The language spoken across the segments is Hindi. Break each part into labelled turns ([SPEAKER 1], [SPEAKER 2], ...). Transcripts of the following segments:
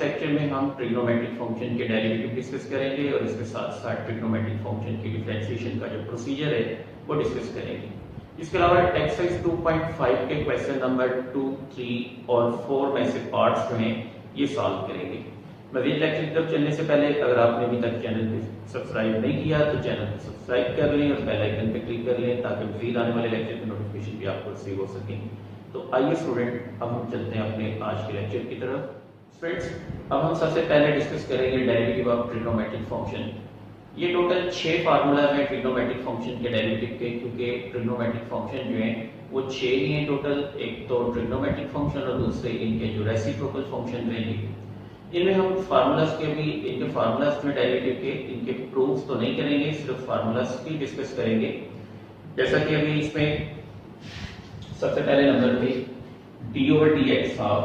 [SPEAKER 1] लेक्चर में हम ट्रिग्नोमेट्रिक फंक्शन के डेरिवेटिव डिस्कस करेंगे और इसके साथ साथ ट्रिग्नोमेट्रिक फंक्शन की डिफरेंशिएशन का जो प्रोसीजर है वो डिस्कस करेंगे। इसके अलावा एक्सरसाइज 2.5 के क्वेश्चन नंबर 2, 3 और 4 में से पार्ट्स जो हैं ये सॉल्व करेंगे। मज़ीद लेक्चर की तरफ चलने से पहले अगर आपने अभी तक चैनल को सब्सक्राइब नहीं किया तो चैनल को सब्सक्राइब कर लें और बेल आइकन पर क्लिक कर लें ताकि मज़ीद आने वाले लेक्चर की नोटिफिकेशन भी आपको रिसीव हो सकें। तो आइए स्टूडेंट, अब हम चलते हैं अपने आज के लेक्चर की तरफ। फ्रेंड्स, अब हम सबसे पहले डिस्कस करेंगे डेरिवेटिव ऑफ ट्रिग्नोमेट्रिक फंक्शन। ये टोटल 6 फार्मूलाज हैं ट्रिग्नोमेट्रिक फंक्शन के डेरिवेटिव के, क्योंकि ट्रिग्नोमेट्रिक फंक्शन जो हैं वो 6 ही हैं टोटल। एक तो ट्रिग्नोमेट्रिक फंक्शन और दूसरे इनके जो रेसिप्रोकल फंक्शन रहेंगे। इनमें हम फार्मूलाज के भी, इनके फार्मूलाज में डेरिवेटिव के इनके प्रूफ्स तो नहीं करेंगे, सिर्फ फार्मूलाज की डिस्कस करेंगे। जैसा कि अभी इसमें सबसे पहले नंबर पे d/dx ऑफ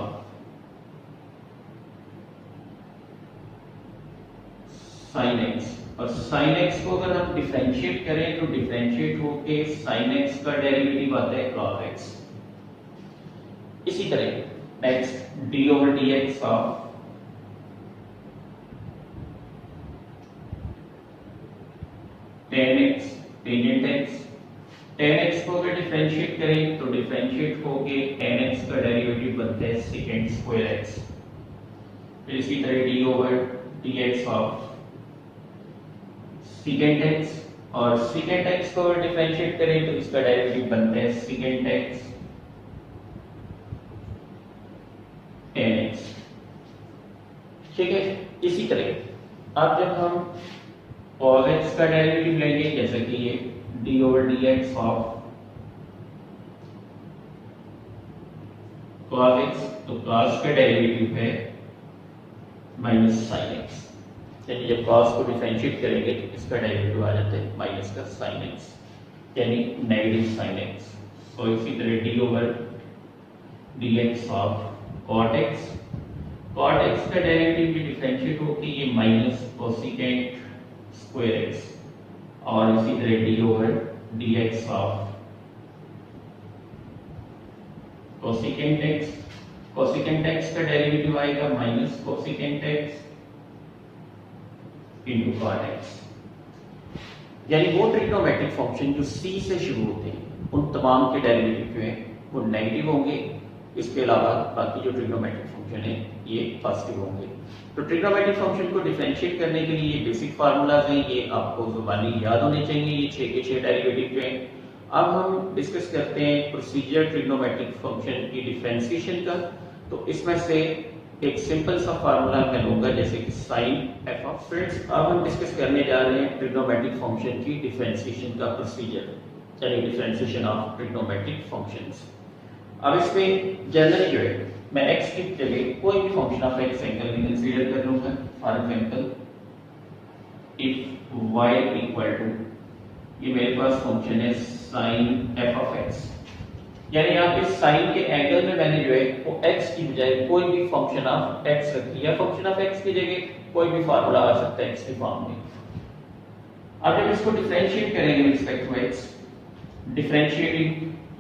[SPEAKER 1] sin x, और sin x को अगर हम डिफरेंशिएट करें तो डिफरेंशिएट होके sin x का डेरिवेटिव आता है cos x। इसी तरह next d/dx of tan x, tangent x। tan x को अगर डिफरेंशिएट करें तो डिफरेंशिएट होके tan x का डेरिवेटिव बनता है secant square x। फिर इसी तरह d/dx ऑफ secant x, और secant x को अगर डिफरेंशिएट करें तो इसका डेरिवेटिव बनता है secant x tan x। ठीक है, इसी तरह अब जब हम cos x का डेरिवेटिव लेंगे, जैसे कि ये d/dx ऑफ cos x, तो cos का डेरिवेटिव है माइनस sin x। यानी जब cos को डिफरेंशिएट करेंगे तो इसका डेरिवेटिव आ जाता है माइनस का sin x, यानी नेगेटिव sin x। तो इसी तरह d/dx of cot x, cot x का डेरिवेटिव भी डिफरेंशिएट होकर ये माइनस cosecant square x, और इसी तरह d/dx of cosecant x, cosecant x का डेरिवेटिव आएगा minus cosecant x into cot x। यानी वो ट्रिग्नोमेट्रिक फंक्शन जो c से शुरू होते हैं उन तमाम के डेरिवेटिव जो हैं वो नेगेटिव होंगे। इसके अलावा बाकी जो ट्रिग्नोमेट्रिक फंक्शन है ये पॉजिटिव होंगे। तो ट्रिग्नोमेट्रिक फंक्शन को डिफरेंशिएट करने के लिए ये बेसिक फार्मूलाज हैं, ये आपको जुबानी याद होने चाहिए, ये 6 के 6 डेरिवेटिव जो हैं। अब हम डिस्कस करते हैं प्रोसीजर ट्रिग्नोमेट्रिक फंक्शन की डिफरेंशिएशन का। तो इसमें से एक सिंपल सा फार्मूला मैं लूंगा, जैसे कि sin f ऑफ। फ्रेंड्स, अब हम डिस्कस करने जा रहे हैं ट्रिग्नोमेट्रिक फंक्शन की डिफरेंशिएशन का प्रोसीजर, यानी डिफरेंशिएशन ऑफ ट्रिग्नोमेट्रिक फंक्शंस। अब इसमें जनरली जो है मैं x की जगह कोई भी फंक्शन ऑफ x एंगल में कंसीडर कर लूंगा। For example if y equal to, ये मेरे पास फंक्शन है sin f ऑफ x, यानी यहाँ पे साइन के एंगल में मैंने जो है वो x की बजाय कोई भी फंक्शन ऑफ x रखी है। फंक्शन ऑफ x की जगह कोई भी फार्मूला आ सकता है x की फॉर्म में। अब जब इसको डिफरेंशिएट करेंगे with respect to x, differentiating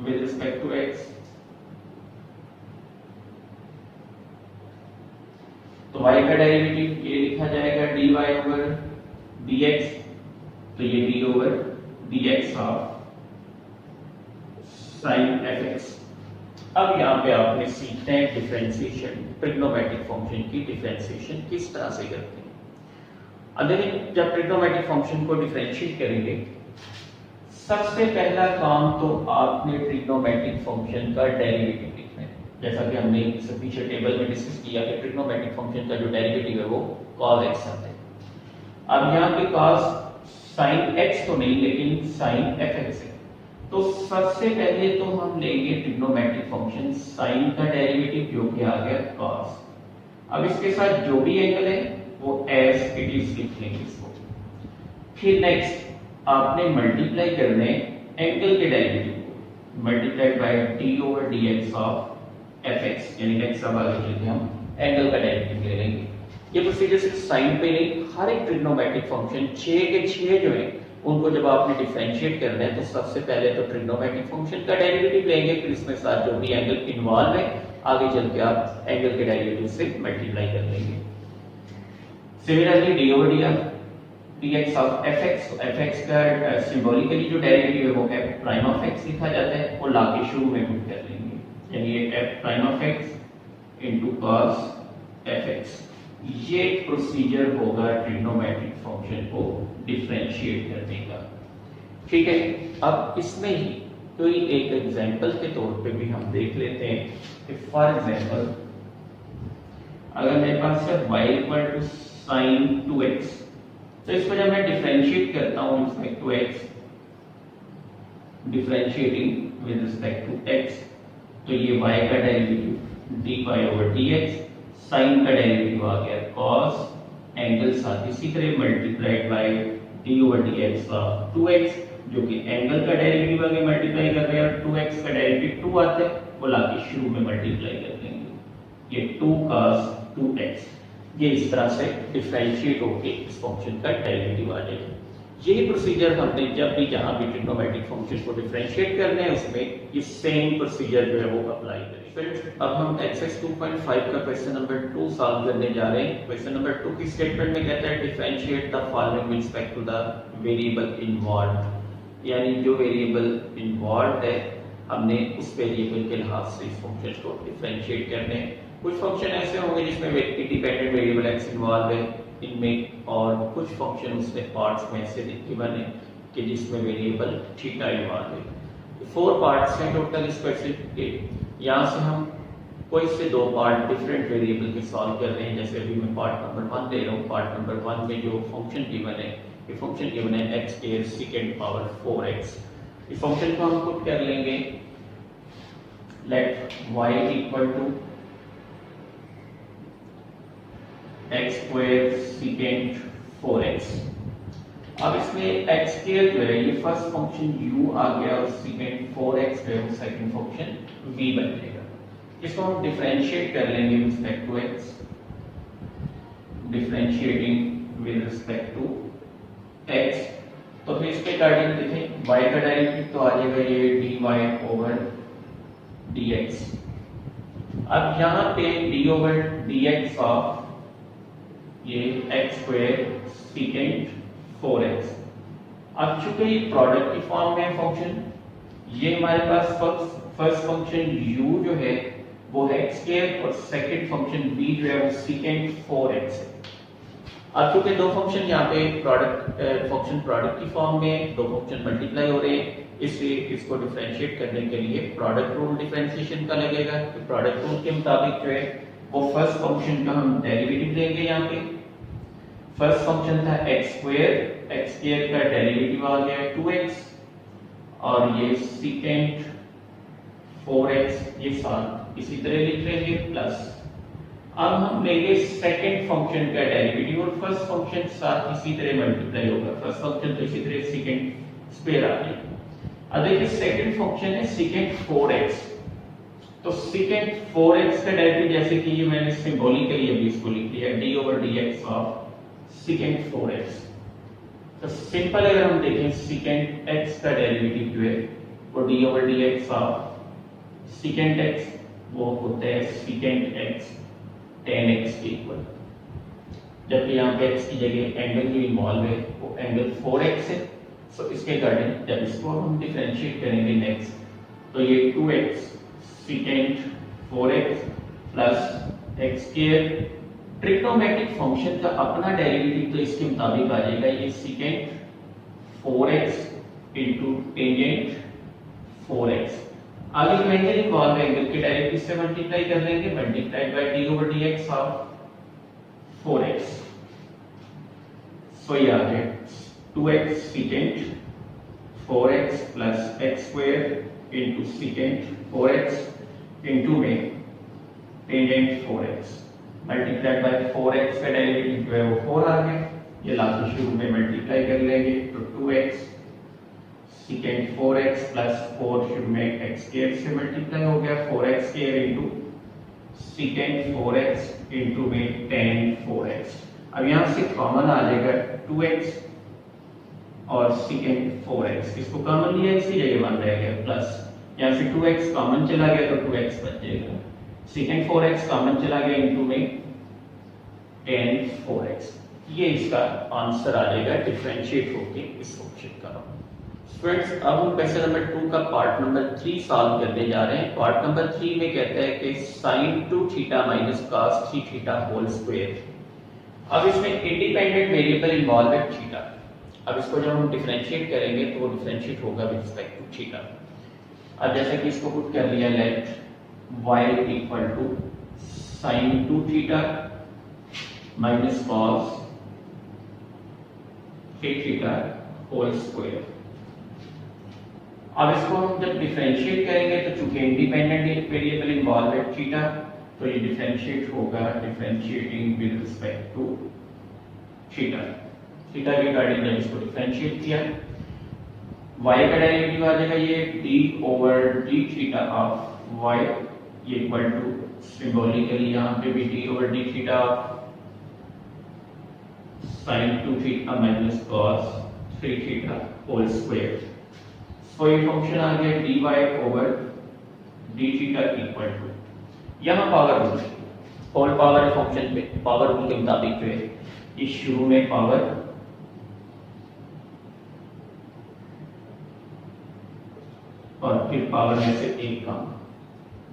[SPEAKER 1] with respect to x, तो y का डेरिवेटिव ये लिखा जाएगा dy/dx, तो ये d/dx ऑफ sin fx। अब यहाँ पे आपने सीखते हैं डिफरेंशिएशन, ट्रिग्नोमेट्रिक फंक्शन की डिफरेंशिएशन किस तरह से करते हैं। अब देखिए, जब ट्रिग्नोमेट्रिक फंक्शन को डिफरेंशिएट करेंगे, सबसे पहला काम तो आपने ट्रिग्नोमेट्रिक फंक्शन का डेरिवेटिव लिखना है। जैसा कि हमने इससे पीछे टेबल में डिस्कस किया कि ट्रिग्नोमेट्रिक फंक्शन का जो डेरिवेटिव है वो cos x आता है। अब यहाँ पे cos sin x तो नहीं, लेकिन sin fx है। तो सबसे पहले तो हम लेंगे ट्रिग्नोमेट्रिक फंक्शन sin का डेरिवेटिव जो कि आ गया cos। अब इसके साथ जो भी एंगल है वो एज इट इज लिख लेंगे इसको। फिर नेक्स्ट आपने मल्टीप्लाई करने एंगल के डेरिवेटिव को, multiplied by d/dx of fx, यानी नेक्स्ट अब आगे चलते हम एंगल का डेरिवेटिव ले लेंगे। ये प्रोसीजर सिर्फ साइन पे नहीं, हर एक ट्रिग्नोमेट्रिक फंक्शन 6 के 6 जो है उनको जब आपने डिफरेंशिएट करना है तो सबसे पहले तो ट्रिग्नोमेट्रिक फंक्शन का डेरिवेटिव लेंगे, फिर इसमें साथ जो भी एंगल इन्वॉल्व है आगे चल के आप एंगल के डेरिवेटिव से मल्टीप्लाई कर लेंगे। Similarly D over D dx of fx, तो fx का सिंबॉलिकली जो डेरिवेटिव है वो f प्राइम ऑफ x लिखा जाता है, वो लाके शुरू में पुट कर लेंगे, यानी ये f prime of x into cos fx। ये प्रोसीजर होगा ट्रिग्नोमेट्रिक फंक्शन को डिफरेंशिएट करने का। ठीक है, अब इसमें ही कोई एक एग्जांपल के तौर पे भी हम देख लेते हैं कि फॉर एग्जांपल अगर मेरे पास है y equal to sin 2x, तो इसको जब मैं डिफरेंशिएट करता हूं respect to x, differentiating with respect to x, तो ये y का derivative dy over dx, sin का डेरिवेटिव आ गया cos, एंगल साथ इसी तरह multiplied by d over dx का 2x, जो कि एंगल का डेरिवेटिव आगे मल्टीप्लाई कर रहे हैं, और 2x का डेरिवेटिव 2 आता है, वो लाके शुरू में मल्टीप्लाई कर देंगे, ये 2 cos 2x। ये इस तरह से डिफरेंशिएट होके इस फंक्शन का डेरिवेटिव आ जाएगा। यही प्रोसीजर हमने जब भी जहां भी ट्रिग्नोमेट्रिक फंक्शन को डिफरेंशिएट करने हैं उसमें ये सेम प्रोसीजर जो है वो अप्लाई करें। फ्रेंड्स, अब हम एक्सरसाइज 2.5 का क्वेश्चन नंबर 2 सॉल्व करने जा रहे हैं। क्वेश्चन नंबर 2 की स्टेटमेंट में कहता है differentiate the following with respect to the variable involved, यानी जो वेरिएबल इन्वॉल्व्ड है हमने उस वेरिएबल के लिहाज से इस फंक्शन को डिफरेंशिएट करने हैं। कुछ फंक्शन ऐसे होंगे जिसमें इंडिपेंडेंट वेरिएबल x इन्वॉल्व है इनमें, और कुछ फंक्शन उसके पार्ट्स में ऐसे गिवन है कि जिसमें वेरिएबल थीटा इन्वॉल्व है। 4 पार्ट्स हैं टोटल इस क्वेश्चन के। यहाँ से हम कोई से 2 पार्ट डिफरेंट वेरिएबल के सॉल्व कर रहे हैं। जैसे अभी मैं पार्ट नंबर 1 दे रहा हूँ। पार्ट नंबर 1 में जो फंक्शन गिवन है, ये फंक्शन गिवन है x के सेकंड पावर 4x। इस फंक्शन को हम पुट कर लेंगे, let y equal to x square second 4x। अब इसमें x स्क्वायर जो है ये फर्स्ट फंक्शन u आ गया और सेकंड 4x जो है वो सेकंड फंक्शन v बन जाएगा। इसको हम डिफरेंशिएट कर लेंगे with respect to x, differentiating with respect to x। तो फिर इसके अकॉर्डिंग देखें y का डेरिवेटिव तो आ जाएगा ये dy ओवर dx। अब यहाँ पे d ओवर dx ऑफ ये x स्क्वायर सेकंड 4x। अब चूंकि ये प्रोडक्ट की फॉर्म में है फंक्शन, ये हमारे पास फर्स्ट फंक्शन u जो है वो है x स्क्वायर और सेकंड फंक्शन v जो है वो सेकंड 4x है। अब चूंकि दो फंक्शन यहाँ पे फंक्शन प्रोडक्ट की फॉर्म में, दो फंक्शन मल्टीप्लाई हो रहे हैं, इसलिए इसको डिफरेंशिएट करने के लिए प्रोडक्ट रूल डिफरेंशिएशन का लगेगा। तो प्रोडक्ट रूल के मुताबिक जो है वो फर्स्ट फंक्शन का हम डेरिवेटिव लेंगे। यहाँ पे फर्स्ट फंक्शन था x स्क्वायर का डेरिवेटिव आ गया 2x और ये सेकंड 4x, ये साथ इसी तरह लिख लेंगे प्लस। अब हम लेंगे सेकंड फंक्शन का डेरिवेटिव और फर्स्ट फंक्शन साथ इसी तरह मल्टीप्लाई होगा। फर्स्ट फंक्शन तो इसी तरह सेकंड स्क्वायर आ गया। अब देखिए सेकंड फंक्शन है सेकंड 4x, तो सेकंड 4x का डेरिवेटिव जैसे कि ये मैंने सिंबॉलिकली अभी इसको लिख दिया d over dx of second 4x। तो सिंपल अगर हम देखें सेकंड x का डेरिवेटिव जो है वो d over dx of second x वो होता है सेकंड x tan x के इक्वल, जबकि यहाँ पे x की जगह एंगल जो इन्वॉल्व है वो एंगल 4x है। तो इसके अकॉर्डिंग जब इसको हम डिफरेंशिएट करेंगे नेक्स्ट, तो ये 2x second 4x plus x square, trigonometric function का अपना डेरिवेटिव तो इसके मुताबिक आ जाएगा ये second 4x into tangent 4x। आगे जो एंगल इन्वॉल्व है एंगल के डेरिवेटिव से मल्टीप्लाई कर लेंगे, multiplied by d over dx of 4x। So ये आ गया 2x second 4x plus x square into second 4x into में tangent 4x multiplied by 4x का डेरिवेटिव जो है वो 4 आ गया। ये लास्ट शुरू में मल्टीप्लाई कर लेंगे तो 2x सेकंड 4x प्लस 4 शुरू में x स्क्वायर से मल्टीप्लाई हो गया 4x square into second 4x into में tan 4x। अब यहाँ से कॉमन आ जाएगा 2x और सेकंड 4x, इसको कॉमन लिया इसी जगह बन रहेगा प्लस, यहाँ से 2x कॉमन चला गया तो 2x बच जाएगा। सेकेंड 4x कॉमन चला गया इनटू में tan 4x। ये इसका आंसर आ जाएगा डिफरेंशिएट होके इस फंक्शन का। स्टूडेंट्स अब हम क्वेश्चन नंबर 2 का पार्ट नंबर 3 सॉल्व करने जा रहे हैं। पार्ट नंबर 3 में कहता है कि sin 2 theta minus cos 3 theta whole square. अब इसमें इंडिपेंडेंट वेरिएबल इन्वॉल्व है थीटा। अब इसको जब हम डिफरेंशिएट करेंगे तो वो डिफरेंशिएट होगा विद रिस्पेक्ट टू थीटा। अब जैसे कि इसको पुट कर लिया, let y equal to sin 2 theta minus cos 3 theta whole square. अब इसको हम जब डिफरेंशिएट करेंगे तो चूंकि इंडिपेंडेंट वेरिएबल इन्वॉल्व है थीटा, तो ये डिफरेंशिएट होगा differentiating with respect to theta. Theta के रिगार्डिंग जब इसको डिफरेंशिएट किया, y का डेरिवेटिव आ जाएगा ये d over d theta of y, ये इक्वल टू सिंबॉलिकली यहाँ पे भी d over d theta of sin 2 theta minus cos 3 theta whole square. तो ये फंक्शन आ गया dy over d theta equal to, यहाँ power rule whole power function पे पावर रूल के मुताबिक जो है इस शुरू में पावर और फिर पावर में से एक का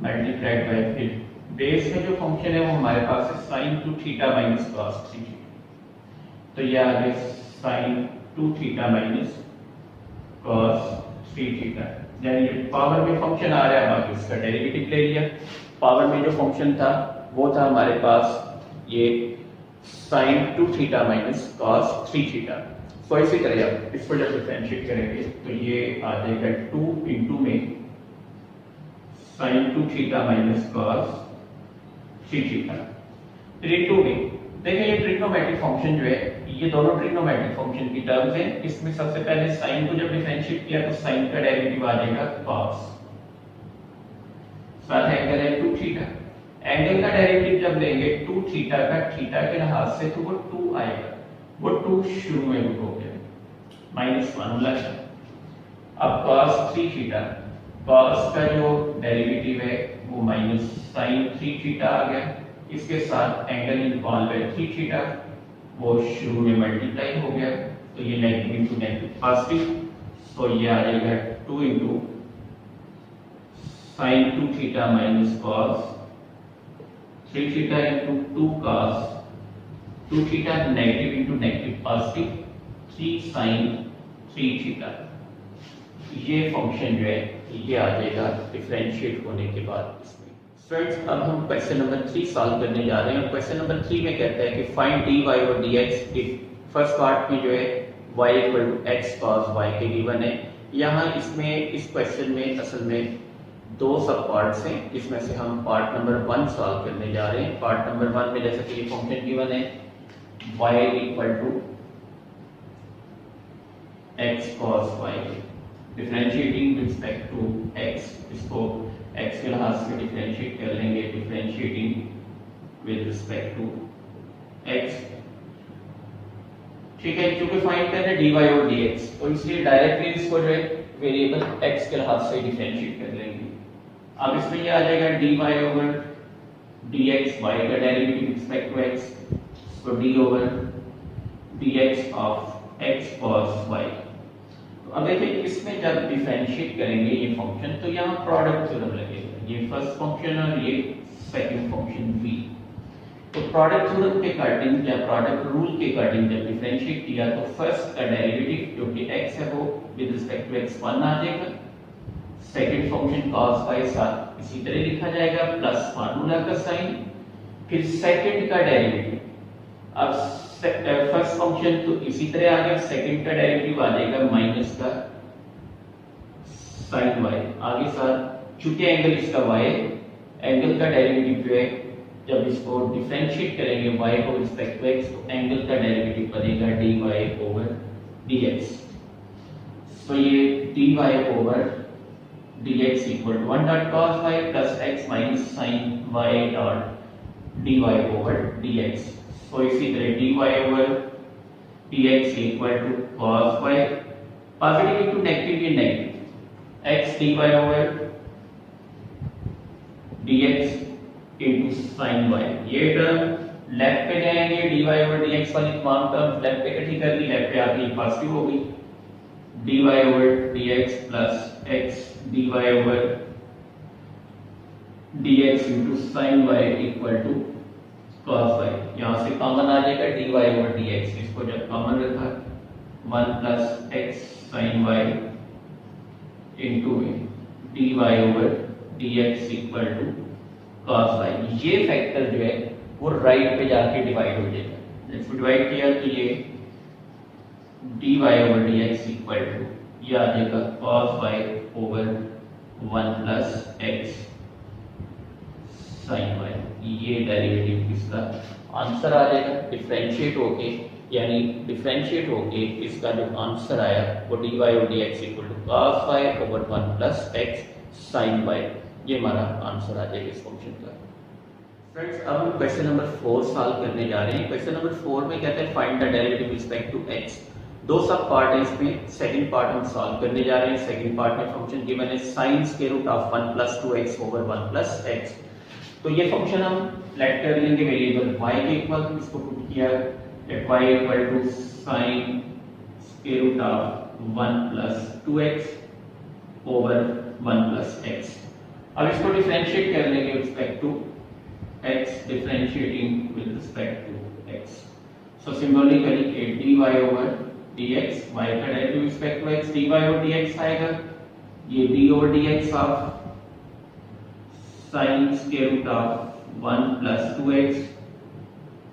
[SPEAKER 1] मल्टीप्लाइड बाय फिर बेस में जो फंक्शन है वो हमारे पास है sin 2 theta minus cos 3 theta. तो ये आ गया sin 2 theta minus cos 3 theta. यानी ये पावर में फंक्शन आ रहा है, बाकी इसका डेरिवेटिव ले लिया। पावर में जो फंक्शन था वो था हमारे पास ये sin 2 theta minus cos 3 theta. तो इसी तरह आप इसको जब डिफरेंशिएट करेंगे तो ये आ जाएगा 2 इंटू में sin 2 theta minus cos 3 theta. फिर इंटू में देखिए ये ट्रिग्नोमेट्रिक फंक्शन जो है, ये दोनों ट्रिग्नोमेट्रिक फंक्शन की टर्म्स हैं। इसमें सबसे पहले sin को जब डिफरेंशिएट किया तो sin का डेरिवेटिव आ जाएगा cos, साथ एंगल है 2 थीटा। एंगल का डेरिवेटिव जब लेंगे 2 थीटा का थीटा के लिहाज से तो वो 2 आएगा, वो 2 शुरू में रूट हो गया -1 लगा। अब cos 3 थीटा, cos का जो डेरिवेटिव है वो माइनस sin 3 थीटा आ गया। इसके साथ एंगल इन्वॉल्व है 3 थीटा, वो शुरू में मल्टीप्लाई हो गया, तो ये नेगेटिव इंटू नेगेटिव पॉजिटिव, तो ये आ जाएगा 2 into sin 2 theta minus cos 3 theta into 2 cos 2 theta negative into negative positive 3 sin 3 theta. ये फंक्शन जो है ये आ जाएगा डिफरेंशिएट होने के बाद इसमें। फ्रेंड्स अब हम क्वेश्चन नंबर 3 सॉल्व करने जा रहे हैं। क्वेश्चन नंबर 3 में कहता है कि फाइंड dy और dx। फर्स्ट पार्ट में जो है y equal to x cos y के गिवन है। यहाँ इसमें इस क्वेश्चन में असल में 2 सब पार्ट्स हैं, जिसमें से हम पार्ट नंबर 1 सॉल्व करने जा रहे हैं। पार्ट नंबर 1 में जैसे कि ये फंक्शन गिवन है y equal to x cos y, differentiating with respect to x, इसको x के लिहाज से डिफरेंशिएट कर लेंगे, differentiating with respect to x। ठीक है, क्योंकि फाइंड करना है dy और dx, तो इसलिए डायरेक्टली इसको जो है वेरिएबल x के लिहाज से डिफरेंशिएट कर लेंगे। अब इसमें ये आ जाएगा dy ओवर dx, y का derivative with respect to x, तो d over dx of x cos y। अब देखिए इसमें जब डिफरेंशिएट करेंगे ये फंक्शन तो यहाँ प्रोडक्ट थ्योरम लगेगा, ये फर्स्ट फंक्शन और ये सेकंड फंक्शन v। तो प्रोडक्ट थ्योरम के अकॉर्डिंग या प्रोडक्ट रूल के अकॉर्डिंग जब डिफरेंशिएट किया तो फर्स्ट का डेरिवेटिव जो कि x है वो विद रिस्पेक्ट टू x 1 आ जाएगा। सेकंड फंक्शन cos y साथ इसी तरह लिखा जाएगा प्लस फार्मूला का साइन, फिर सेकंड का डेरिवेटिव। अब फर्स्ट फंक्शन तो इसी तरह आ गया, सेकंड का डेरिवेटिव आ जाएगा माइनस का sin y। आगे साथ चूंकि एंगल इसका y है, एंगल का डेरिवेटिव जो है जब इसको डिफरेंशिएट करेंगे y को रिस्पेक्ट टू x तो एंगल का डेरिवेटिव बनेगा dy ओवर dx। तो ये dy over dx equal to 1 dot cos y plus x minus sin y dot dy over dx। तो इसी तरह dy over dx equal to cos y, positive into negative, ये negative, x dy over dx into sine y. ये टर्म लेफ्ट पे जाएंगे, dy ओवर dx वाली तमाम टर्म लेफ्ट पे इकट्ठी कर ली, लेफ्ट पे आके पॉजिटिव हो गई, dy over dx plus x dy over dx into sine y equal to cos y। यहाँ से कॉमन आ जाएगा dy ओवर dx, इसको जब कॉमन रखा 1 plus x sine y into dy over dx equal to cos y। ये फैक्टर जो है वो राइट पे जाके डिवाइड हो जाएगा। जब डिवाइड किया तो ये dy over dx equal to ये आ जाएगा cos y over 1 plus x sin y। ये डेरिवेटिव इसका आंसर आ जाएगा। डिफरेंशिएट होके यानी डिफरेंशिएट होके इसका जो आंसर आया वो dy over dx equal to cos y over 1 plus x sin y। ये हमारा आंसर आ जाएगा इस फंक्शन का। फ्रेंड्स अब हम क्वेश्चन नंबर 4 सॉल्व करने जा रहे हैं। क्वेश्चन नंबर 4 में कहते हैं find the derivative with respect to x। दो सब पार्ट है इसमें, सेकंड पार्ट हम सॉल्व करने जा रहे हैं। सेकंड पार्ट में फंक्शन गिवन है sin square root of 1 plus 2x over 1 plus x। तो ये फंक्शन हम लेट कर लेंगे वेरिएबल y के इक्वल, इसको पुट किया let y equal to sin square root of 1 plus 2x over 1 plus x। अब इसको डिफरेंशिएट कर लेंगे with respect to x, differentiating with respect to x. So symbolically dy over dx, y का derivative with respect to x, dy over dx आएगा ये d over dx of sin square root of 1 plus 2x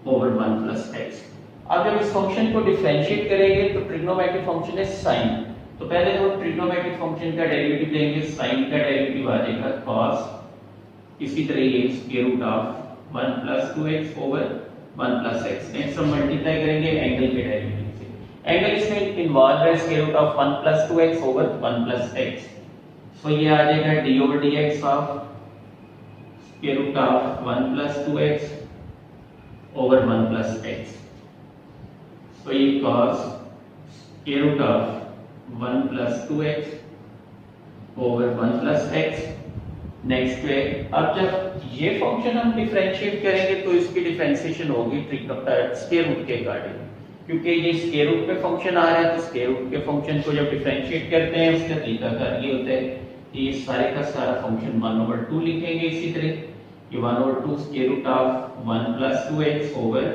[SPEAKER 1] over 1 plus x। अब जब इस फंक्शन को डिफरेंशिएट करेंगे तो ट्रिग्नोमेट्रिक फंक्शन है sin, तो पहले तो ट्रिग्नोमेट्रिक फंक्शन का डेरिवेटिव लेंगे, sin का डेरिवेटिव आ जाएगा cos, इसी तरह ये square root of 1 plus 2x over 1 plus x। Next हम मल्टीप्लाई करेंगे एंगल के डेरिवेटिव से। एंगल इसमें इन्वॉल्व है square root of 1 plus 2x over 1 plus x। So ये आ जाएगा d over dx of square root of 1 plus 2x over 1 plus x। So ये cos square root of 1 plus 2x over 1 plus x। Next पे अब जब ये फंक्शन हम डिफरेंशिएट करेंगे तो इसकी डिफरेंशिएशन होगी स्क्वायर रूट के अकॉर्डिंग, क्योंकि ये स्क्वायर रूट पे फंक्शन आ रहा है तो स्क्वायर रूट के फंक्शन को जब डिफरेंशिएट करते हैं उसका तरीकाकार ये होता है कि ये सारे का सारा फंक्शन 1/2 लिखेंगे। इसी तरह ये 1/2 square root of 1 plus 2x over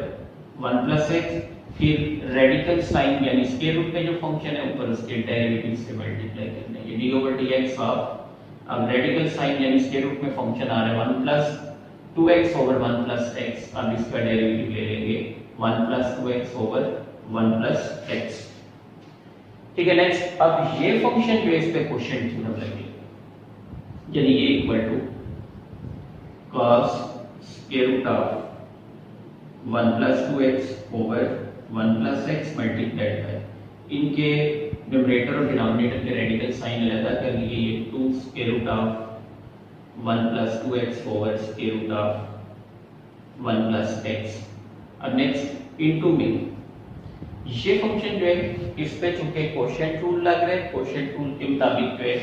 [SPEAKER 1] 1 plus x, फिर रेडिकल साइन यानी स्क्वायर रूट पे जो फंक्शन है ऊपर उसके डेरिवेटिव से मल्टीप्लाई करना है d ओवर dx ऑफ, अब रेडिकल साइन यानी स्क्वायर रूट में फंक्शन आ रहा है 1 plus 2x over 1 plus x। अब इसका डेरिवेटिव ले लेंगे 1 plus 2x over 1 plus x। ठीक है, नेक्स्ट अब ये फंक्शन जो है इस पे क्वोशिएंट थ्योरम लगेगा, यानी ये equal to cos square root of 1 plus 2x over 1 plus x multiplied by इनके न्यूमरेटर और डिनोमिनेटर के रेडिकल साइन अलग कर लिए, ये 2 square root of 1 plus 2x over square root of 1 plus x। अब नेक्स्ट इनटू में ये फंक्शन जो है इस पे चूंकि क्वोशिएंट रूल लग रहा है, क्वोशिएंट रूल के मुताबिक जो है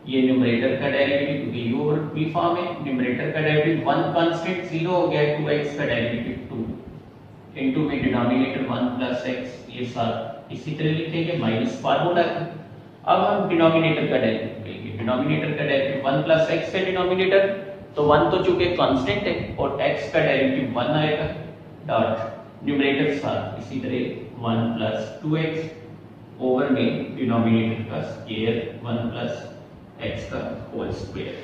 [SPEAKER 1] ये न्यूमरेटर का डेरिवेटिव, क्योंकि u और v फॉर्म है, न्यूमरेटर का डेरिवेटिव 1 कांस्टेंट 0 हो गया है, 2x का डेरिवेटिव 2 इनटू में डिनोमिनेटर 1 प्लस x, ये साथ इसी तरह लिखेंगे माइनस फार्मूला का। अब हम डिनोमिनेटर का डेरिवेटिव लेंगे, डिनोमिनेटर का डेरिवेटिव 1 प्लस x है डिनोमिनेटर, तो 1 तो चूंकि कांस्टेंट है और x का डेरिवेटिव 1 आएगा डॉट न्यूमरेटर साथ इसी तरह 1 प्लस 2x ओवर में डिनोमिनेटर का स्क्वायर 1 प्लस x का होल स्क्वायर।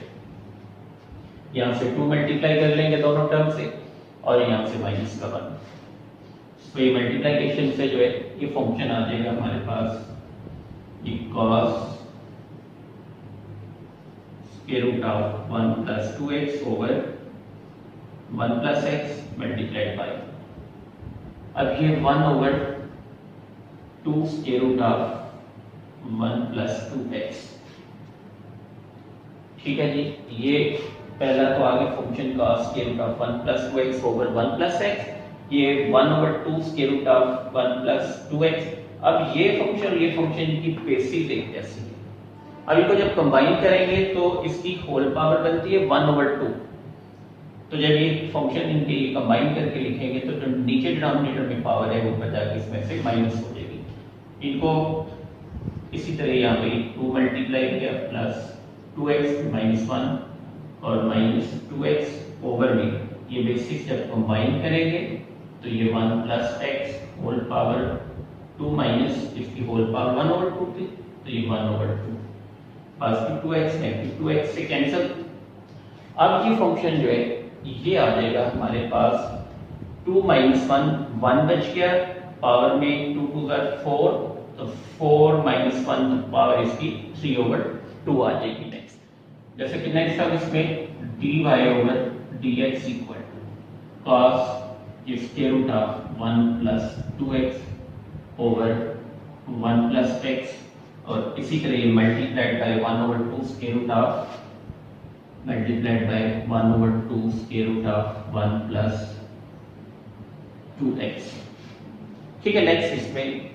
[SPEAKER 1] यहां से 2 मल्टीप्लाई कर लेंगे दोनों टर्म से और यहां से माइनस का 1, तो ये मल्टीप्लिकेशन से जो है ये फंक्शन आ जाएगा हमारे पास ये cos square root of 1 plus 2x over 1 plus x multiplied by, अब ये 1 over 2 square root of 1 plus 2x। ठीक है जी, ये पहला तो आगे function cos square root of 1 plus 2x over 1 plus x, ये 1 over 2 square root of 1 plus 2x। अब ये फंक्शन की बेसिस एक जैसी है। अब इनको जब कंबाइन करेंगे तो इसकी होल पावर बनती है 1 ओवर 2, तो जब ये फंक्शन इनके कंबाइन करके लिखेंगे तो जो नीचे डिनोमिनेटर में पावर है वो ऊपर जाके इसमें से माइनस हो जाएगी। इनको इसी तरह यहाँ पे 2 मल्टीप्लाई किया प्लस 2x माइनस 1 और माइनस 2x ओवर में ये बेसिक्स जब कंबाइन करेंगे तो ये 1 plus x whole power 2 minus इसकी होल पावर 1 ओवर 2 थी तो ये 1 ओवर 2 पास की 2x नेगेटिव 2x से कैंसिल। अब ये फंक्शन जो है ये आ जाएगा हमारे पास 2 माइनस 1 1 बच गया पावर में 2 2 4 तो 4 माइनस 1 पावर इसकी 3 ओवर 2 आ जाएगी। नेक्स्ट जैसे कि नेक्स्ट अब इसमें dy over dx equal to cos ये square root of 1 plus 2x over 1 plus x और इसी तरह ये multiplied by 1 over 2 square root of multiplied by 1 over 2 square root of 1 plus 2x। ठीक है, नेक्स्ट इसमें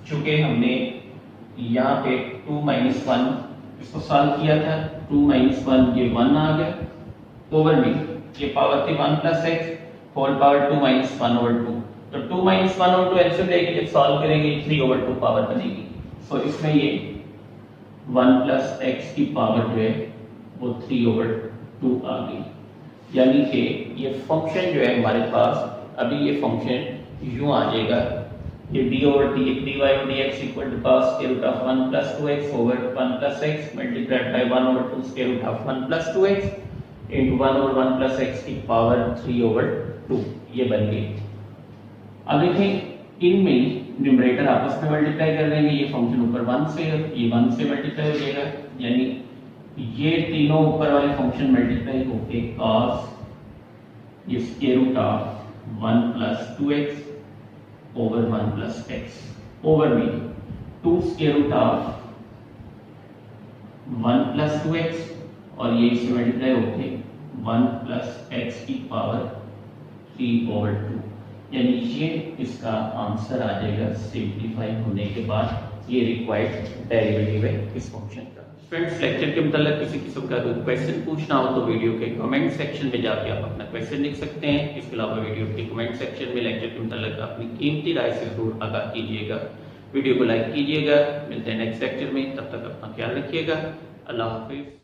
[SPEAKER 1] चूंकि हमने यहाँ पे 2 माइनस 1 इसको सॉल्व किया था 2 माइनस 1 ये 1 आ गया ओवर में ये पावर थी 1 plus x whole power 2 minus 1 over 2 तो 2 माइनस 1 ओवर 2 एलसीएम लेके जब सॉल्व करेंगे 3 ओवर 2 पावर बनेगी। सो इसमें ये 1 प्लस x की पावर जो है वो 3 ओवर 2 आ गई। यानी कि ये फंक्शन जो है हमारे पास अभी ये फंक्शन यूं आ जाएगा ये dy over dx equal to cos square root of 1 plus 2x over 1 plus x multiplied by 1 over 2 square root of 1 plus 2x into 1 over 1 plus x की पावर 3 ओवर 2 ये बन गई। अब देखें इनमें न्यूमरेटर आपस में मल्टीप्लाई कर देंगे ये फंक्शन ऊपर 1 से ये 1 से मल्टीप्लाई हो जाएगा यानी ये तीनों ऊपर वाले फंक्शन मल्टीप्लाई होके cos ये square root of 1 plus 2x over 1 plus x over में 2 square root of 1 plus 2x और ये इससे मल्टीप्लाई होके 1 प्लस x की पावर 3 ओवर 2 यानी ये इसका आंसर आ जाएगा सिंप्लीफाई होने के बाद ये रिक्वायर्ड डेरिवेटिव है इस फंक्शन का। फ्रेंड्स लेक्चर के मतलब किसी किस्म का कोई क्वेश्चन पूछना हो तो वीडियो के कमेंट सेक्शन में जाके आप अपना क्वेश्चन लिख सकते हैं। इसके अलावा वीडियो के कमेंट सेक्शन में लेक्चर के मतलब अपनी कीमती राय से जरूर आगाह कीजिएगा। वीडियो को लाइक कीजिएगा। मिलते हैं नेक्स्ट लेक्चर में, तब तक अपना ख्याल रखिएगा। अल्लाह हाफिज।